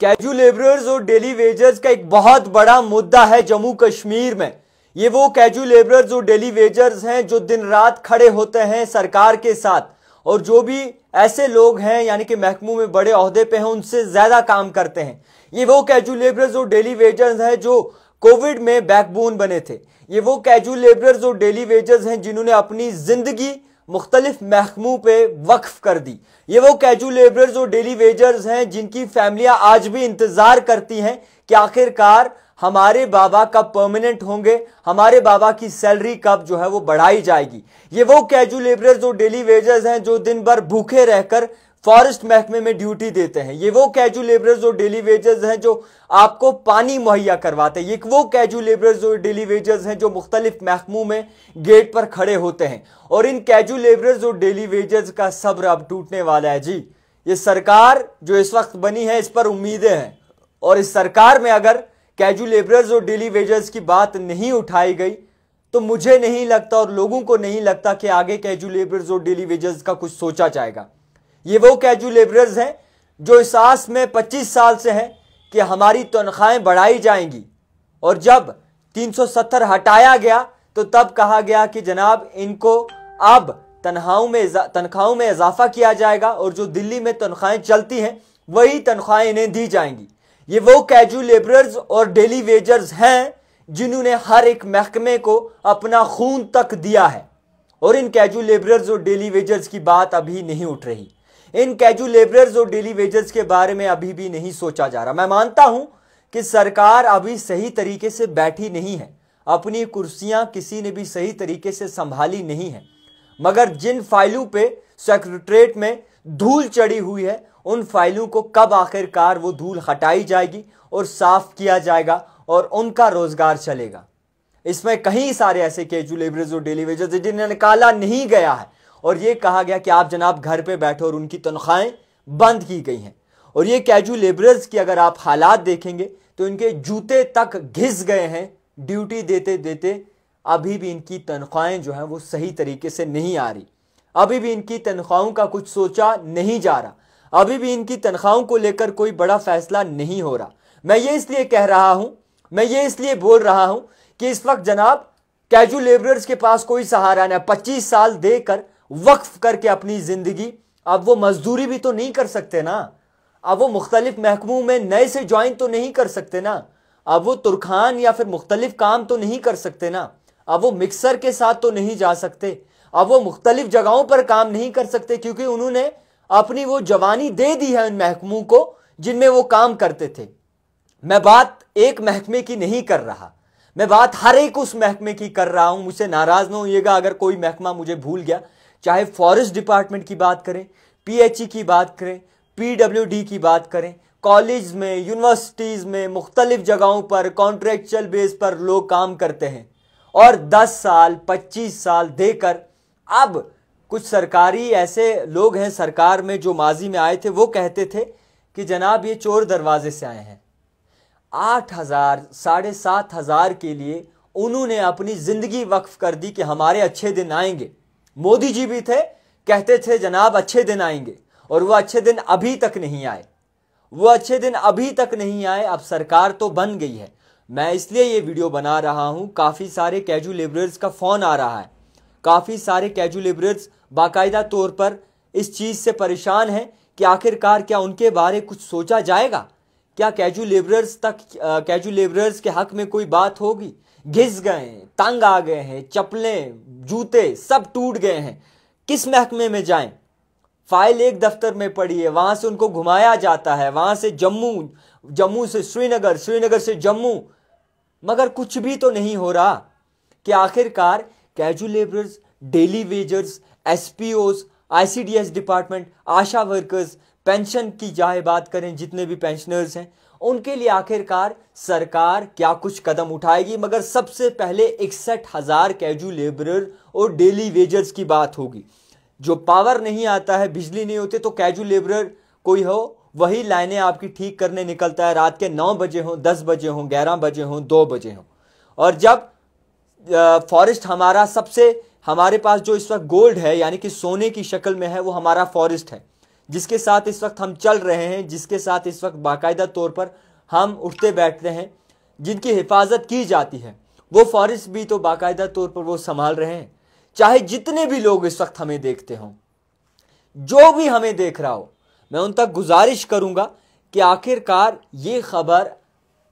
Casual labourers और daily wagers का एक बहुत बड़ा मुद्दा है जम्मू कश्मीर में। ये वो कैजुअल लेबरर्स और डेली वेजर्स हैं जो दिन रात खड़े होते हैं सरकार के साथ, और जो भी ऐसे लोग हैं यानी कि महकमों में बड़े ओहदे पे हैं उनसे ज्यादा काम करते हैं। ये वो कैजुअल लेबरर्स और डेली वेजर्स हैं जो कोविड में बैकबोन बने थे। ये वो कैजुअल लेबरर्स और डेली वेजर्स हैं जिन्होंने अपनी जिंदगी मुख्तलिफ महकमों पे वक्फ कर दी। ये वो कैजुअल लेबरर्स और डेली वेजर्स हैं जिनकी फैमिलियां आज भी इंतजार करती हैं कि आखिरकार हमारे बाबा कब परमानेंट होंगे, हमारे बाबा की सैलरी कब जो है वो बढ़ाई जाएगी। ये वो कैजुअल लेबरर्स और डेली वेजर्स हैं जो दिन भर भूखे रहकर फॉरेस्ट महकमे में ड्यूटी देते हैं। ये वो कैजुअल लेबरर्स और डेली वेजर्स हैं जो आपको पानी मुहैया करवाते हैं। ये वो कैजुअल लेबरर्स और डेली वेजर्स हैं जो मुख्तलिफ महकमों में गेट पर खड़े होते हैं। और इन कैजुअल लेबरर्स और डेली वेजर्स का सब्र अब टूटने वाला है जी। ये सरकार जो इस वक्त बनी है इस पर उम्मीदें हैं, और इस सरकार में अगर कैजुअल लेबरर्स और डेली वेजर्स की बात नहीं उठाई गई तो मुझे नहीं लगता और लोगों को नहीं लगता कि आगे कैजुअल लेबरर्स और डेली वेजर्स का कुछ सोचा जाएगा। ये वो कैजुअल लेबरर्स हैं जो इस आस में 25 साल से हैं कि हमारी तनख्वाहें बढ़ाई जाएंगी, और जब 370 हटाया गया तो तब कहा गया कि जनाब इनको अब तनख्वाहों में इजाफा किया जाएगा और जो दिल्ली में तनख्वाहें चलती हैं वही तनख्वाहें इन्हें दी जाएंगी। ये वो कैजुअल लेबरर्स और डेली वेजर्स हैं जिन्होंने हर एक महकमे को अपना खून तक दिया है, और इन कैजुअल लेबरर्स और डेली वेजर्स की बात अभी नहीं उठ रही। इन कैजुअल लेबरर्स और डेली वेजर्स के बारे में अभी भी नहीं सोचा जा रहा। मैं मानता हूं कि सरकार अभी सही तरीके से बैठी नहीं है, अपनी कुर्सियां किसी ने भी सही तरीके से संभाली नहीं है, मगर जिन फाइलों पे सेक्रेटरीट में धूल चढ़ी हुई है उन फाइलों को कब आखिरकार वो धूल हटाई जाएगी और साफ किया जाएगा और उनका रोजगार चलेगा। इसमें कई सारे ऐसे कैजुअल लेबरर्स और डेली वेजर्स जिन्हें निकाला नहीं गया है और ये कहा गया कि आप जनाब घर पे बैठो और उनकी तनख्वाहें बंद की गई हैं। और ये कैजुअल लेबरर्स की अगर आप हालात देखेंगे तो इनके जूते तक घिस गए हैं ड्यूटी देते देते। अभी भी इनकी तनख्वाहें जो हैं वो सही तरीके से नहीं आ रही, अभी भी इनकी तनख्वाहों का कुछ सोचा नहीं जा रहा, अभी भी इनकी तनख्वाहों को लेकर कोई बड़ा फैसला नहीं हो रहा। मैं ये इसलिए कह रहा हूं, मैं ये इसलिए बोल रहा हूं कि इस वक्त जनाब कैजुअल लेबरर्स के पास कोई सहारा नहीं। 25 साल देकर वक्फ करके अपनी जिंदगी, अब वो मजदूरी भी तो नहीं कर सकते ना, अब वो मुख्तलिफ महकमों में नए से ज्वाइन तो नहीं कर सकते ना, अब वो तुरखान या फिर मुख्तलिफ काम तो नहीं कर सकते ना, अब वो मिक्सर के साथ तो नहीं जा सकते, अब वो मुख्तलिफ जगहों पर काम नहीं कर सकते क्योंकि उन्होंने अपनी वो जवानी दे दी है उन महकमों को जिनमें वो काम करते थे। मैं बात एक महकमे की नहीं कर रहा, मैं बात हर एक उस महकमे की कर रहा हूं। मुझसे नाराज ना होइएगा अगर कोई महकमा मुझे भूल गया, चाहे फॉरेस्ट डिपार्टमेंट की बात करें, पीएचई की बात करें, पीडब्ल्यूडी की बात करें, कॉलेज में, यूनिवर्सिटीज में, मुख्तलिफ जगहों पर कॉन्ट्रेक्चुअल बेस पर लोग काम करते हैं और 10 साल 25 साल देकर अब कुछ सरकारी ऐसे लोग हैं सरकार में जो माजी में आए थे, वो कहते थे कि जनाब ये चोर दरवाजे से आए हैं। 8,000 7,500 के लिए उन्होंने अपनी जिंदगी वक्फ कर दी कि हमारे अच्छे दिन आएंगे। मोदी जी भी थे, कहते थे जनाब अच्छे दिन आएंगे, और वो अच्छे दिन अभी तक नहीं आए, वो अच्छे दिन अभी तक नहीं आए। अब सरकार तो बन गई है। मैं इसलिए ये वीडियो बना रहा हूं, काफी सारे कैजुअल लेबरर्स का फोन आ रहा है, काफी सारे कैजुअल लेबरर्स बाकायदा तौर पर इस चीज से परेशान हैं कि आखिरकार क्या उनके बारे कुछ सोचा जाएगा, क्या कैजुअल लेबरर्स के हक में कोई बात होगी। घिस गए हैं, तंग आ गए हैं, चप्पलें जूते सब टूट गए हैं, किस महकमे में जाएं। फाइल एक दफ्तर में पड़ी है, वहां से उनको घुमाया जाता है, वहां से जम्मू से श्रीनगर, श्रीनगर से जम्मू, मगर कुछ भी तो नहीं हो रहा कि आखिरकार casual labourers, daily wagers, SPOs, ICDS department, ASHA workers, pension की चाहे बात करें, जितने भी पेंशनर्स हैं उनके लिए आखिरकार सरकार क्या कुछ कदम उठाएगी। मगर सबसे पहले 61,000 कैजुअल लेबरर और डेली वेजर्स की बात होगी। जो पावर नहीं आता है, बिजली नहीं होती, तो कैजुअल लेबरर कोई हो वही लाइनें आपकी ठीक करने निकलता है, रात के 9 बजे हों, 10 बजे हों, 11 बजे हों, 2 बजे हों। और जब फॉरेस्ट हमारा सबसे, हमारे पास जो इस वक्त गोल्ड है यानी कि सोने की शक्ल में है, वो हमारा फॉरेस्ट है। जिसके साथ इस वक्त हम चल रहे हैं, जिसके साथ इस वक्त बाकायदा तौर पर हम उठते बैठते हैं, जिनकी हिफाजत की जाती है, वो फॉरेस्ट भी तो बाकायदा तौर पर वो संभाल रहे हैं। चाहे जितने भी लोग इस वक्त हमें देखते हों, जो भी हमें देख रहा हो, मैं उन तक गुजारिश करूंगा कि आखिरकार ये खबर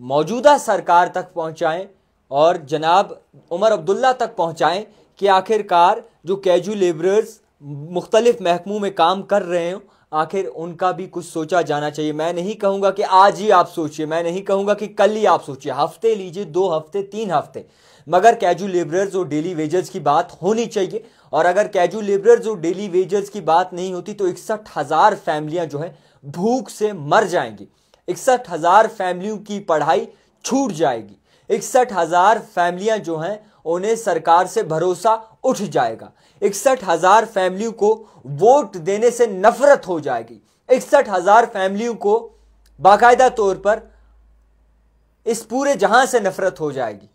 मौजूदा सरकार तक पहुंचाएं और जनाब उमर अब्दुल्ला तक पहुंचाएं कि आखिरकार जो कैजुअल लेबरर्स मुख्तलिफ महकमों में काम कर रहे हैं, आखिर उनका भी कुछ सोचा जाना चाहिए। मैं नहीं कहूँगा कि आज ही आप सोचिए, मैं नहीं कहूँगा कि कल ही आप सोचिए, हफ्ते लीजिए, 2 हफ्ते, 3 हफ्ते, मगर कैजुअल लेबरर्स और डेली वेजर्स की बात होनी चाहिए। और अगर कैजुअल लेबरर्स और डेली वेजर्स की बात नहीं होती तो 61,000 फैमिलियां जो है भूख से मर जाएंगी, 61,000 फैमिलियों की पढ़ाई छूट जाएगी, 61,000 फैमिलियां जो हैं उन्हें सरकार से भरोसा उठ जाएगा, 61,000 फैमिलियों को वोट देने से नफरत हो जाएगी, 61,000 फैमिलियों को बाकायदा तौर पर इस पूरे जहां से नफरत हो जाएगी।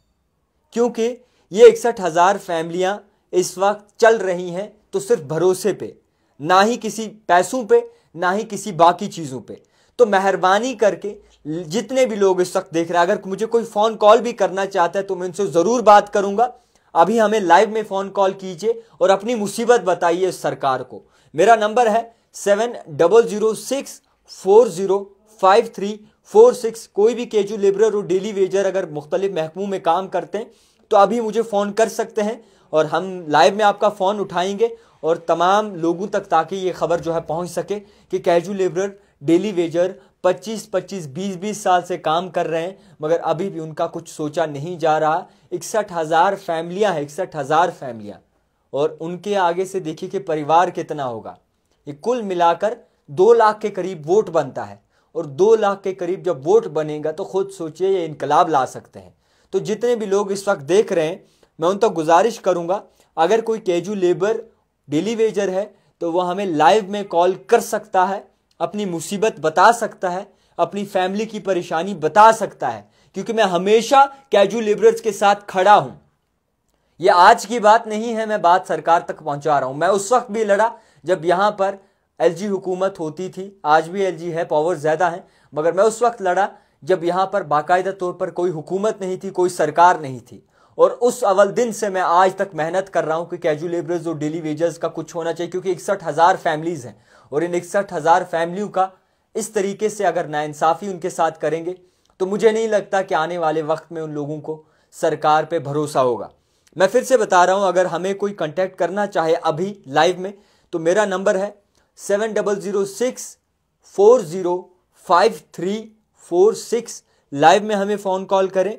क्योंकि ये 61,000 फैमिलियां इस वक्त चल रही हैं तो सिर्फ भरोसे पे, ना ही किसी पैसों पे, ना ही किसी बाकी चीज़ों पे। तो मेहरबानी करके जितने भी लोग इस वक्त देख रहे हैं, अगर मुझे कोई फ़ोन कॉल भी करना चाहता है तो मैं उनसे ज़रूर बात करूंगा। अभी हमें लाइव में फ़ोन कॉल कीजिए और अपनी मुसीबत बताइए सरकार को। मेरा नंबर है 7006405346। कोई भी कैजुअल लेबरर और डेली वेजर अगर मुख्तलिफ महकमों में काम करते हैं तो अभी मुझे फ़ोन कर सकते हैं और हम लाइव में आपका फ़ोन उठाएंगे और तमाम लोगों तक, ताकि ये खबर जो है पहुंच सके कि कैजुअल लेबरर, डेली वेजर 25-25, 20-20 साल से काम कर रहे हैं मगर अभी भी उनका कुछ सोचा नहीं जा रहा। 61,000 फैमिलियां हैं, 61,000 फैमिलियां, और उनके आगे से देखिए कि परिवार कितना होगा। ये कुल मिलाकर 2 लाख के करीब वोट बनता है और 2 लाख के करीब जब वोट बनेगा तो खुद सोचिए ये इनकलाब ला सकते हैं। तो जितने भी लोग इस वक्त देख रहे हैं, मैं उन तक गुजारिश करूंगा, अगर कोई कैजुअल लेबर, डेली वेजर है तो वह हमें लाइव में कॉल कर सकता है, अपनी मुसीबत बता सकता है, अपनी फैमिली की परेशानी बता सकता है, क्योंकि मैं हमेशा कैजुअल लेबरर्स के साथ खड़ा हूं। यह आज की बात नहीं है, मैं बात सरकार तक पहुंचा रहा हूं। मैं उस वक्त भी लड़ा जब यहां पर एलजी हुकूमत होती थी, आज भी एलजी है, पावर ज्यादा है, मगर मैं उस वक्त लड़ा जब यहां पर बाकायदा तौर पर कोई हुकूमत नहीं थी, कोई सरकार नहीं थी। और उस अव्वल दिन से मैं आज तक मेहनत कर रहा हूं कि कैजुअल लेबरर्स और डेली वेजर्स का कुछ होना चाहिए, क्योंकि 61,000 फैमिलीज हैं और इन 61,000 फैमिलियों का इस तरीके से अगर नाइंसाफ़ी उनके साथ करेंगे तो मुझे नहीं लगता कि आने वाले वक्त में उन लोगों को सरकार पे भरोसा होगा। मैं फिर से बता रहा हूं, अगर हमें कोई कांटेक्ट करना चाहे अभी लाइव में तो मेरा नंबर है 7006405346। लाइव में हमें फ़ोन कॉल करें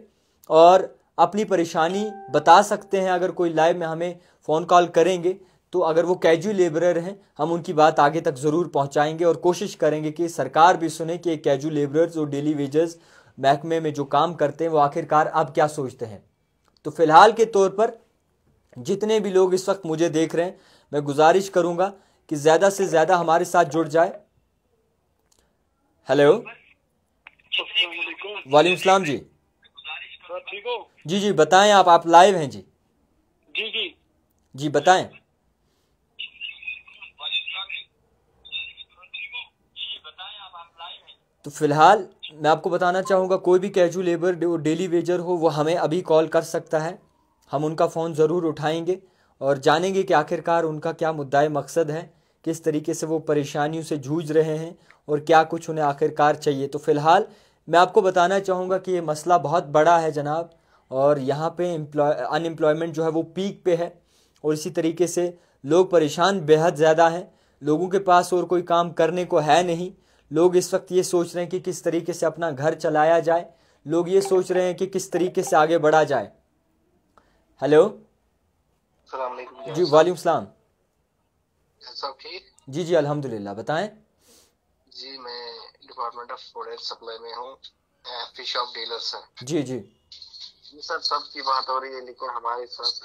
और अपनी परेशानी बता सकते हैं। अगर कोई लाइव में हमें फ़ोन कॉल करेंगे तो अगर वो कैजुअल लेबरर हैं, हम उनकी बात आगे तक ज़रूर पहुंचाएंगे और कोशिश करेंगे कि सरकार भी सुने कि कैजुअल लेबरर्स और डेली वेजर्स महकमे में जो काम करते हैं वो आखिरकार अब क्या सोचते हैं। तो फ़िलहाल के तौर पर जितने भी लोग इस वक्त मुझे देख रहे हैं, मैं गुजारिश करूँगा कि ज़्यादा से ज़्यादा हमारे साथ जुड़ जाए। हेलो, वालेकुम सलाम जी। ठीक हो? जी बताएं, आप लाइव हैं जी। जी बताएं। तो फिलहाल मैं आपको बताना चाहूँगा, कोई भी कैजुअल लेबर डेली वेजर हो वो हमें अभी कॉल कर सकता है, हम उनका फ़ोन ज़रूर उठाएंगे और जानेंगे कि आखिरकार उनका क्या मुद्दा मकसद है, किस तरीके से वो परेशानियों से जूझ रहे हैं और क्या कुछ उन्हें आखिरकार चाहिए। तो फ़िलहाल मैं आपको बताना चाहूँगा कि ये मसला बहुत बड़ा है जनाब, और यहाँ पे अनएम्प्लॉयमेंट जो है वो पीक पे है और इसी तरीके से लोग परेशान बेहद ज़्यादा हैं। लोगों के पास और कोई काम करने को है नहीं। लोग इस वक्त ये सोच रहे हैं कि किस तरीके से अपना घर चलाया जाए, लोग ये सोच रहे हैं कि किस तरीके से आगे बढ़ा जाए। हेलो, जी वालेकुम सलाम। सब ठीक? जी अल्हम्दुलिल्लाह, बताएं। जी मैं department of food and supply में हूँ, फिश शॉप डीलर सर। जी सर, सबकी बात हो रही है लेकिन हमारे साथ,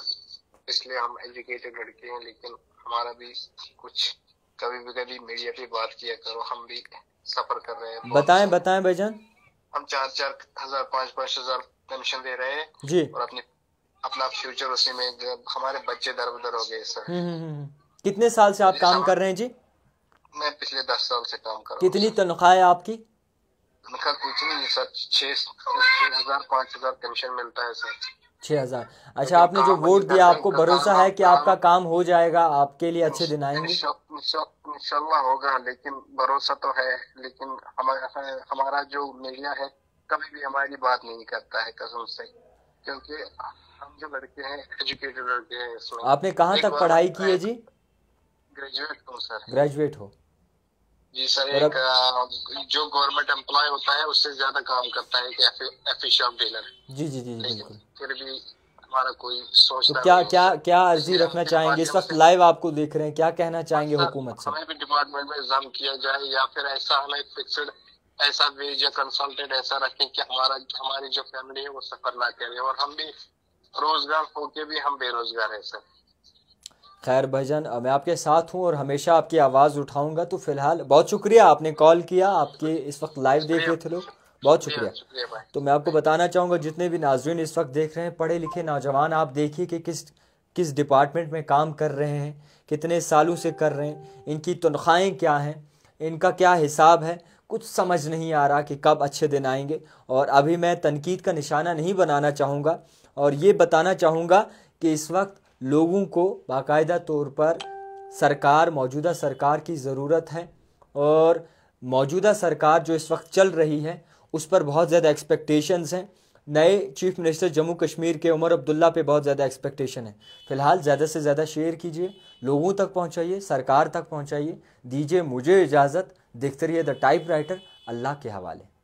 इसलिए हम एजुकेटेड लड़के हैं, लेकिन हमारा भी कुछ कभी मीडिया पे बात किया करो, हम भी सफर कर रहे हैं। बताएं भाईजान। हम 4-4 हजार 5-5 हजार पेंशन दे रहे हैं जी, और अपना फ्यूचर उसी में, हमारे बच्चे दर बदर हो गए सर। कितने साल से आप काम कर रहे हैं जी? मैं पिछले 10 साल से काम कर रहा हूँ। कितनी तनख्वाह है आपकी? तनख्वाह कुछ नहीं है सर, 6,000 5,000 पेंशन मिलता है सर। 6,000। अच्छा, आपने जो वोट दिया, आपको भरोसा है कि आपका काम हो जाएगा, आपके लिए अच्छे दिन आएंगे? इंशाल्लाह होगा, लेकिन भरोसा तो है, लेकिन हमारा जो मीडिया है कभी भी हमारी बात नहीं करता है कसम से, क्योंकि हम जो लड़के हैं एजुकेटेड लड़के हैं इसमें। आपने कहाँ तक पढ़ाई की है जी? ग्रेजुएट हूँ सर। ग्रेजुएट हो जी सर। एक जो गवर्नमेंट एम्प्लॉय होता है उससे ज्यादा काम करता है कि एफिशिएंट डीलर। जी जी जी बिल्कुल। फिर भी हमारा कोई सोचता तो क्या अर्जी रखना चाहेंगे? इस वक्त लाइव आपको देख रहे हैं, क्या कहना चाहेंगे हुकूमत से? हमें भी डिपार्टमेंट में एग्जाम किया जाए, या फिर ऐसा हमें फिक्स्ड ऐसा वेज या कंसल्टेंट ऐसा रखें कि हमारी जो फैमिली है वो सफर ना करे, और हम भी रोजगार होके भी हम बेरोजगार हैं सर। खैर भाईजान, मैं आपके साथ हूँ और हमेशा आपकी आवाज़ उठाऊंगा। तो फिलहाल बहुत शुक्रिया, आपने कॉल किया, आपके इस वक्त लाइव देख रहे थे लोग, बहुत शुक्रिया। तो मैं आपको बताना चाहूँगा, जितने भी नाज़रीन इस वक्त देख रहे हैं, पढ़े लिखे नौजवान, आप देखिए कि किस डिपार्टमेंट में काम कर रहे हैं, कितने सालों से कर रहे हैं, इनकी तनख्वाहें क्या हैं, इनका क्या हिसाब है, कुछ समझ नहीं आ रहा कि कब अच्छे दिन आएंगे। और अभी मैं तनकीद का निशाना नहीं बनाना चाहूँगा, और ये बताना चाहूँगा कि इस वक्त लोगों को बाकायदा तौर पर मौजूदा सरकार की ज़रूरत है, और मौजूदा सरकार जो इस वक्त चल रही है उस पर बहुत ज़्यादा एक्सपेक्टेशंस हैं। नए चीफ मिनिस्टर जम्मू कश्मीर के उमर अब्दुल्ला पे बहुत ज़्यादा एक्सपेक्टेशन है। फ़िलहाल ज़्यादा से ज़्यादा शेयर कीजिए, लोगों तक पहुंचाइए, सरकार तक पहुंचाइए। दीजिए मुझे इजाज़त, देखते रहिए द टाइपराइटर, अल्लाह के हवाले।